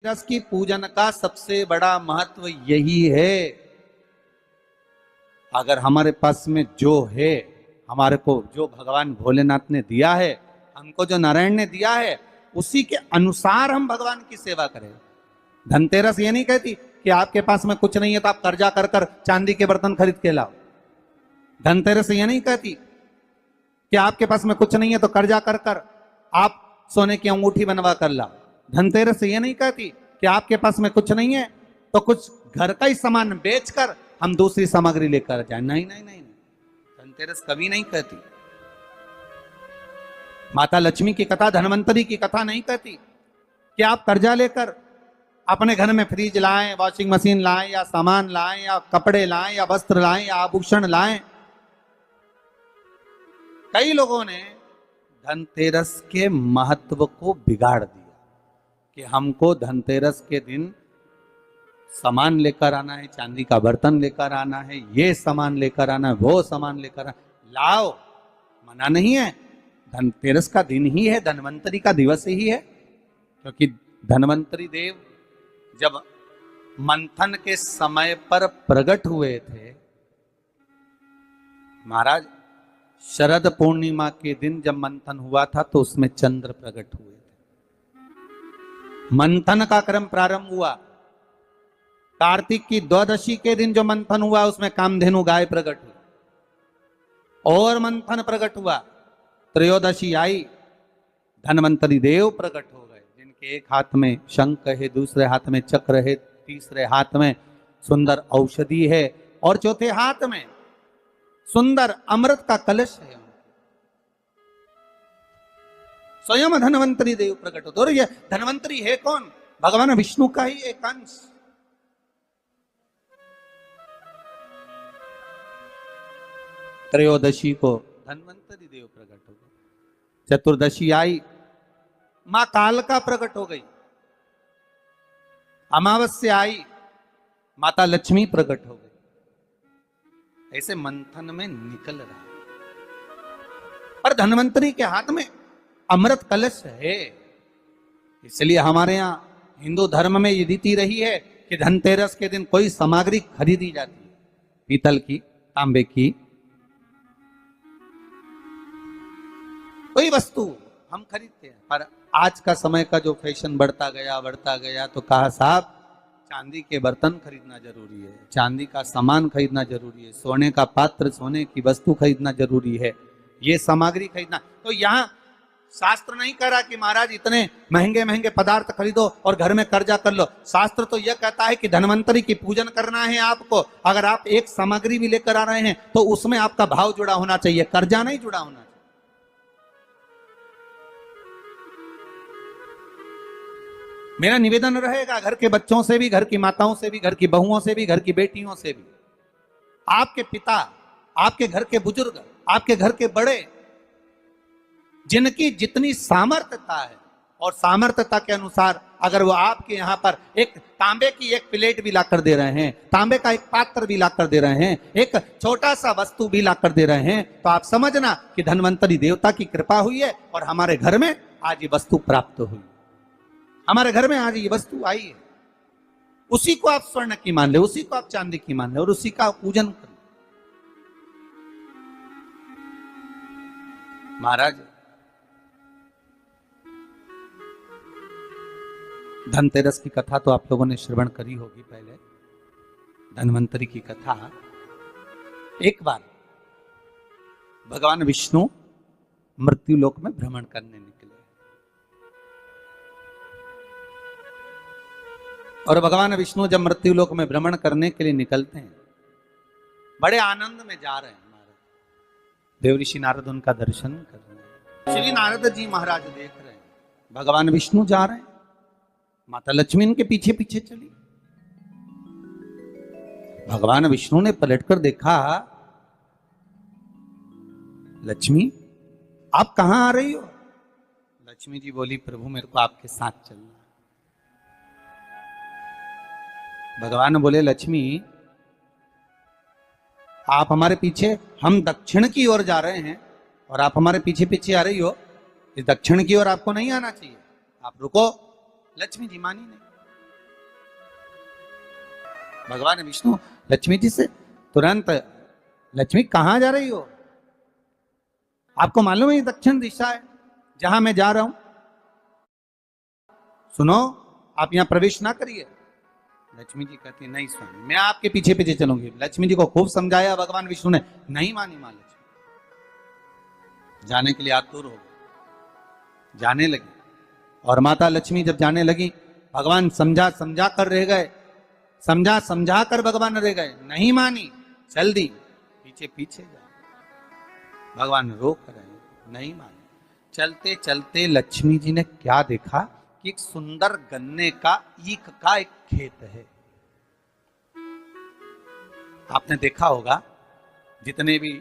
रस की पूजन का सबसे बड़ा महत्व यही है। अगर हमारे पास में जो है, हमारे को जो भगवान भोलेनाथ ने दिया है, हमको जो नारायण ने दिया है, उसी के अनुसार हम भगवान की सेवा करें। धनतेरस ये नहीं कहती कि आपके पास में कुछ नहीं है तो आप कर्जा कर कर चांदी के बर्तन खरीद के लाओ। धनतेरस ये नहीं कहती कि आपके पास में कुछ नहीं है तो कर्जा कर कर आप सोने की अंगूठी बनवा कर लाओ। धनतेरस ये नहीं कहती कि आपके पास में कुछ नहीं है तो कुछ घर का ही सामान बेचकर हम दूसरी सामग्री लेकर जाए। नहीं नहीं नहीं, धनतेरस कभी नहीं कहती। माता लक्ष्मी की कथा, धनवंतरी की कथा नहीं कहती कि आप कर्जा लेकर अपने घर में फ्रिज लाएं, वॉशिंग मशीन लाएं, या सामान लाएं, या कपड़े लाएं, या वस्त्र लाएं, या आभूषण लाएं। कई लोगों ने धनतेरस के महत्व को बिगाड़ दिया कि हमको धनतेरस के दिन सामान लेकर आना है, चांदी का बर्तन लेकर आना है, ये सामान लेकर आना है, वो सामान लेकर आना। लाओ, मना नहीं है। धनतेरस का दिन ही है, धनवंतरी का दिवस ही है। क्योंकि धनवंतरी देव जब मंथन के समय पर प्रकट हुए थे, महाराज शरद पूर्णिमा के दिन जब मंथन हुआ था तो उसमें चंद्र प्रकट हुए थे। मंथन का क्रम प्रारंभ हुआ। कार्तिक की द्वादशी के दिन जो मंथन हुआ उसमें कामधेनु गाय प्रकट हुई और मंथन प्रकट हुआ। त्रयोदशी आई, धनवंतरी देव प्रकट हो गए, जिनके एक हाथ में शंख है, दूसरे हाथ में चक्र है, तीसरे हाथ में सुंदर औषधि है और चौथे हाथ में सुंदर अमृत का कलश है। स्वयं धनवंतरी देव प्रकट होते। और ये धनवंतरी है कौन? भगवान विष्णु का ही एक अंश। त्रयोदशी को धनवंतरी देव प्रकट हो गए। चतुर्दशी आई, मां कालका प्रकट हो गई। अमावस्या आई, माता लक्ष्मी प्रकट हो गई। ऐसे मंथन में निकल रहा। पर धनवंतरी के हाथ में अमृत कलश है। इसलिए हमारे यहाँ हिंदू धर्म में ये रीति रही है कि धनतेरस के दिन कोई सामग्री खरीदी जाती है, पीतल की, तांबे की, कोई वस्तु हम खरीदते हैं। पर आज का समय का जो फैशन बढ़ता गया तो कहा साहब चांदी के बर्तन खरीदना जरूरी है, चांदी का सामान खरीदना जरूरी है, सोने का पात्र, सोने की वस्तु खरीदना जरूरी है, ये सामग्री खरीदना। तो यहाँ शास्त्र नहीं कह रहा कि महाराज इतने महंगे महंगे पदार्थ खरीदो और घर में कर्जा कर लो। शास्त्र तो यह कहता है कि धनवंतरी की पूजन करना है आपको। अगर आप एक सामग्री भी लेकर आ रहे हैं तो उसमें आपका भाव जुड़ा होना चाहिए, कर्जा नहीं जुड़ा होना चाहिए। मेरा निवेदन रहेगा घर के बच्चों से भी, घर की माताओं से भी, घर की बहुओं से भी, घर की बेटियों से भी, आपके पिता, आपके घर के बुजुर्ग, आपके घर के बड़े, जिनकी जितनी सामर्थ्यता है और सामर्थ्यता के अनुसार अगर वो आपके यहाँ पर एक तांबे की एक प्लेट भी लाकर दे रहे हैं, तांबे का एक पात्र भी लाकर दे रहे हैं, एक छोटा सा वस्तु भी लाकर दे रहे हैं, तो आप समझना कि धनवंतरी देवता की कृपा हुई है और हमारे घर में आज ये वस्तु प्राप्त हुई, हमारे घर में आज ये वस्तु आई है। उसी को आप स्वर्ण की मान ले, उसी को आप चांदी की मान ले और उसी का पूजन कर। महाराज धनतेरस की कथा तो आप लोगों ने श्रवण करी होगी पहले। धनवंतरी की कथा, एक बार भगवान विष्णु मृत्यु लोक में भ्रमण करने निकले और भगवान विष्णु जब मृत्यु लोक में भ्रमण करने के लिए निकलते हैं, बड़े आनंद में जा रहे हैं। देव ऋषि नारद उनका दर्शन कर रहे हैं। श्री नारद जी महाराज देख रहे हैं भगवान विष्णु जा रहे हैं, माता लक्ष्मी इनके पीछे पीछे चली। भगवान विष्णु ने पलटकर देखा, लक्ष्मी आप कहां आ रही हो? लक्ष्मी जी बोली, प्रभु मेरे को आपके साथ चलना। भगवान बोले, लक्ष्मी आप हमारे पीछे, हम दक्षिण की ओर जा रहे हैं और आप हमारे पीछे पीछे आ रही हो, इस दक्षिण की ओर आपको नहीं आना चाहिए, आप रुको। लक्ष्मी जी मानी नहीं। भगवान विष्णु लक्ष्मी जी से तुरंत, लक्ष्मी कहां जा रही हो? आपको मालूम है ये दक्षिण दिशा है जहां मैं जा रहा हूं, सुनो आप यहां प्रवेश ना करिए। लक्ष्मी जी कहती है नहीं स्वामी, मैं आपके पीछे पीछे चलूंगी। लक्ष्मी जी को खूब समझाया भगवान विष्णु ने, नहीं मानी मां लक्ष्मी, जाने के लिए आतुर हो गई, जाने लगी। और माता लक्ष्मी जब जाने लगी, भगवान समझा समझा कर रह गए, समझा समझा कर भगवान रह गए, नहीं मानी, चल दी, पीछे पीछे जा। भगवान रोक रहे, नहीं मानी। चलते चलते लक्ष्मी जी ने क्या देखा कि एक सुंदर गन्ने का ईख का एक खेत है। आपने देखा होगा, जितने भी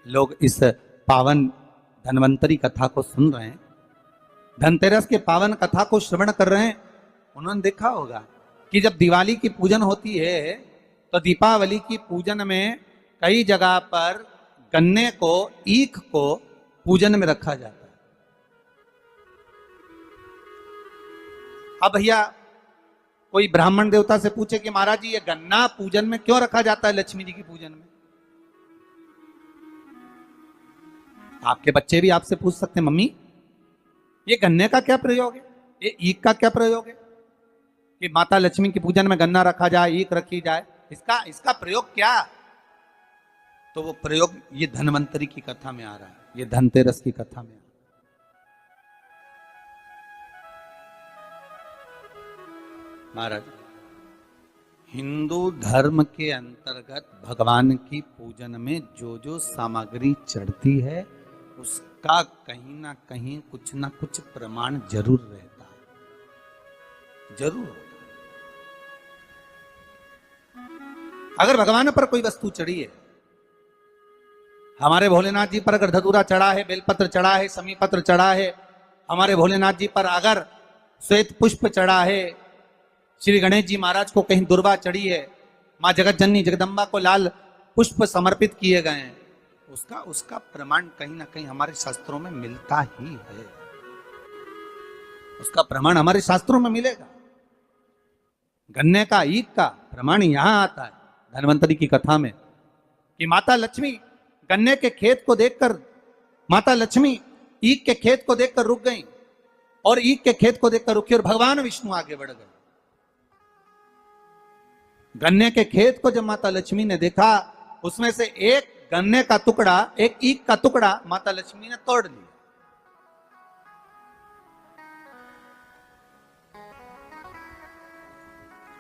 लोग इस पावन धन्वंतरी कथा को सुन रहे हैं, धनतेरस के पावन कथा को श्रवण कर रहे हैं, उन्होंने देखा होगा कि जब दिवाली की पूजन होती है तो दीपावली की पूजन में कई जगह पर गन्ने को, ईख को पूजन में रखा जाता है। अब भैया कोई ब्राह्मण देवता से पूछे कि महाराज जी ये गन्ना पूजन में क्यों रखा जाता है लक्ष्मी जी की पूजन में? आपके बच्चे भी आपसे पूछ सकते हैं, मम्मी ये गन्ने का क्या प्रयोग है, ये ईख का क्या प्रयोग है कि माता लक्ष्मी की पूजन में गन्ना रखा जाए, ईख रखी जाए, इसका प्रयोग क्या? तो वो प्रयोग ये धन्वंतरी की कथा में आ रहा है, ये धनतेरस की कथा में। महाराज, हिंदू धर्म के अंतर्गत भगवान की पूजन में जो जो सामग्री चढ़ती है उसका कहीं ना कहीं कुछ ना कुछ प्रमाण जरूर रहता है, जरूर होता है। अगर भगवान पर कोई वस्तु चढ़ी है, हमारे भोलेनाथ जी पर अगर धतूरा चढ़ा है, बेलपत्र चढ़ा है, समी पत्र चढ़ा है, हमारे भोलेनाथ जी पर अगर श्वेत पुष्प चढ़ा है, श्री गणेश जी महाराज को कहीं दुर्वा चढ़ी है, माँ जगत जननी जगदम्बा को लाल पुष्प समर्पित किए गए हैं, उसका प्रमाण कहीं ना कहीं हमारे शास्त्रों में मिलता ही है, उसका प्रमाण हमारे शास्त्रों में मिलेगा। गन्ने का, ईख का प्रमाण यहां आता है धन्वंतरी की कथा में कि माता लक्ष्मी गन्ने के खेत को देखकर, माता लक्ष्मी ईख के खेत को देखकर रुक गई और ईख के खेत को देखकर रुकी और भगवान विष्णु आगे बढ़ गए। गन्ने के खेत को जब माता लक्ष्मी ने देखा, उसमें से एक गन्ने का टुकड़ा, एक ईख का टुकड़ा माता लक्ष्मी ने तोड़ लिया।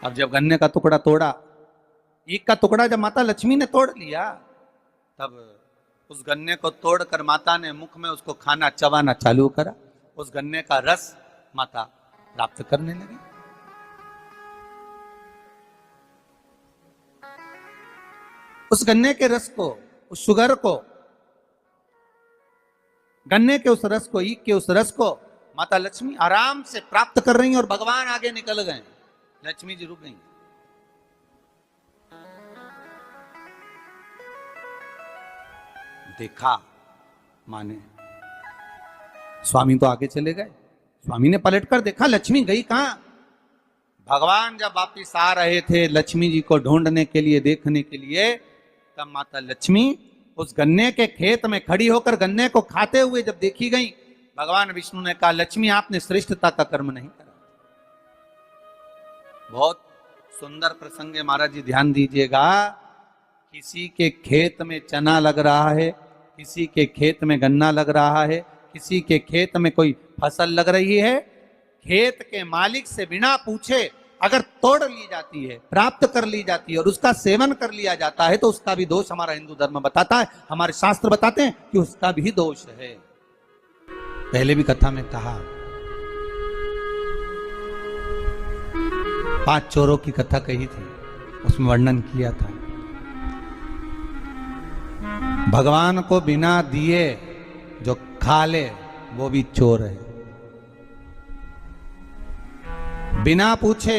अब जब गन्ने का टुकड़ा तोड़ा, ईख का टुकड़ा जब माता लक्ष्मी ने तोड़ लिया, तब उस गन्ने को तोड़कर माता ने मुख में उसको खाना, चबाना चालू करा। उस गन्ने का रस माता प्राप्त करने लगी। उस गन्ने के रस को, उस शुगर को, गन्ने के उस रस को, ईख के उस रस को माता लक्ष्मी आराम से प्राप्त कर रही हैं और भगवान आगे निकल गए। लक्ष्मी जी रुक गई। देखा माने, स्वामी तो आगे चले गए, स्वामी ने पलटकर देखा लक्ष्मी गई कहां। भगवान जब वापिस आ रहे थे लक्ष्मी जी को ढूंढने के लिए, देखने के लिए, तब माता लक्ष्मी उस गन्ने के खेत में खड़ी होकर गन्ने को खाते हुए जब देखी गई, भगवान विष्णु ने कहा लक्ष्मी आपने श्रेष्ठता का कर्म नहीं करा। बहुत सुंदर प्रसंग है महाराज जी, ध्यान दीजिएगा। किसी के खेत में चना लग रहा है, किसी के खेत में गन्ना लग रहा है, किसी के खेत में कोई फसल लग रही है, खेत के मालिक से बिना पूछे अगर तोड़ ली जाती है, प्राप्त कर ली जाती है और उसका सेवन कर लिया जाता है, तो उसका भी दोष हमारा हिंदू धर्म बताता है, हमारे शास्त्र बताते हैं कि उसका भी दोष है। पहले भी कथा में कहा, 5 चोरों की कथा कही थी, उसमें वर्णन किया था भगवान को बिना दिए जो खा ले वो भी चोर है। बिना पूछे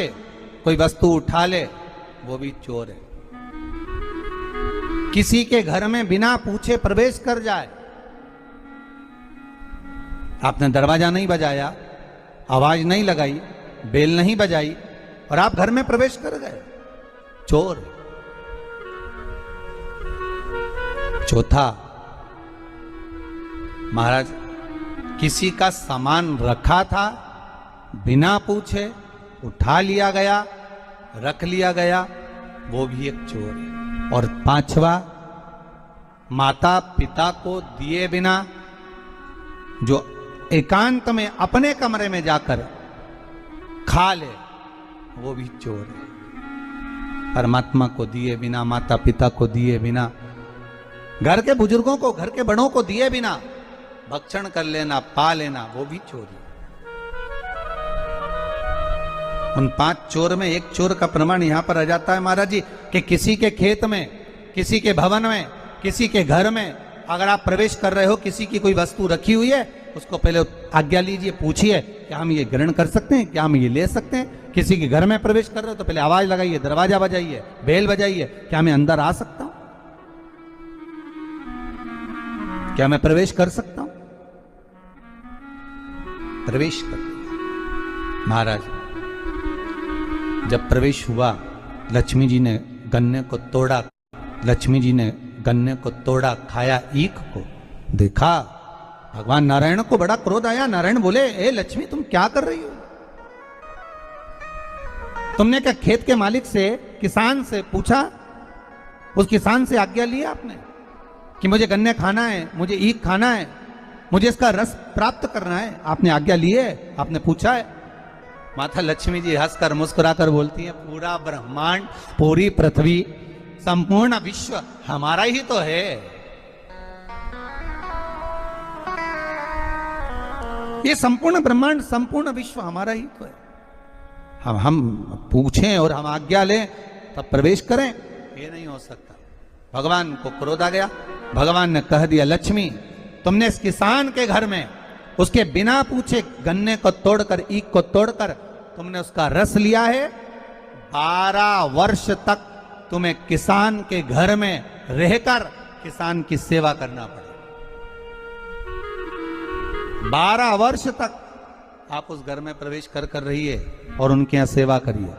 कोई वस्तु उठा ले वो भी चोर है। किसी के घर में बिना पूछे प्रवेश कर जाए, आपने दरवाजा नहीं बजाया, आवाज नहीं लगाई, बेल नहीं बजाई और आप घर में प्रवेश कर गए, चोर है। चौथा, महाराज किसी का सामान रखा था, बिना पूछे उठा लिया गया, रख लिया गया, वो भी एक चोर है। और पांचवा, माता पिता को दिए बिना जो एकांत में अपने कमरे में जाकर खा ले, वो भी चोर है। परमात्मा को दिए बिना, माता पिता को दिए बिना, घर के बुजुर्गों को, घर के बड़ों को दिए बिना भक्षण कर लेना, पा लेना, वो भी चोरी। उन 5 चोर में एक चोर का प्रमाण यहां पर आ जाता है महाराज जी कि किसी के खेत में, किसी के भवन में, किसी के घर में अगर आप प्रवेश कर रहे हो, किसी की कोई वस्तु रखी हुई है, उसको पहले आज्ञा लीजिए, पूछिए क्या हम ये ग्रहण कर सकते हैं, क्या हम ये ले सकते हैं। किसी के घर में प्रवेश कर रहे हो तो पहले आवाज लगाइए, दरवाजा बजाइए, बेल बजाइए, क्या मैं अंदर आ सकता हूं, क्या मैं प्रवेश कर सकता हूं। प्रवेश कर महाराज, जब प्रवेश हुआ, लक्ष्मी जी ने गन्ने को तोड़ा, लक्ष्मी जी ने गन्ने को तोड़ा, खाया ईख को, देखा भगवान नारायण को बड़ा क्रोध आया। नारायण बोले, ए लक्ष्मी तुम क्या कर रही हो? तुमने क्या खेत के मालिक से, किसान से पूछा? उस किसान से आज्ञा ली आपने कि मुझे गन्ने खाना है, मुझे ईख खाना है, मुझे इसका रस प्राप्त करना है? आपने आज्ञा ली है? आपने पूछा है? माता लक्ष्मी जी हंसकर मुस्कुराकर बोलती है, पूरा ब्रह्मांड, पूरी पृथ्वी, संपूर्ण विश्व हमारा ही तो है। ये संपूर्ण ब्रह्मांड, संपूर्ण विश्व हमारा ही तो है। हम पूछें और हम आज्ञा लें तब प्रवेश करें, ये नहीं हो सकता। भगवान को क्रोध आ गया। भगवान ने कह दिया, लक्ष्मी तुमने इस किसान के घर में उसके बिना पूछे गन्ने को तोड़कर, ईख को तोड़कर तुमने उसका रस लिया है। 12 वर्ष तक तुम्हें किसान के घर में रहकर किसान की सेवा करना पड़े। 12 वर्ष तक आप उस घर में प्रवेश कर रहिए और उनके यहां सेवा करिए।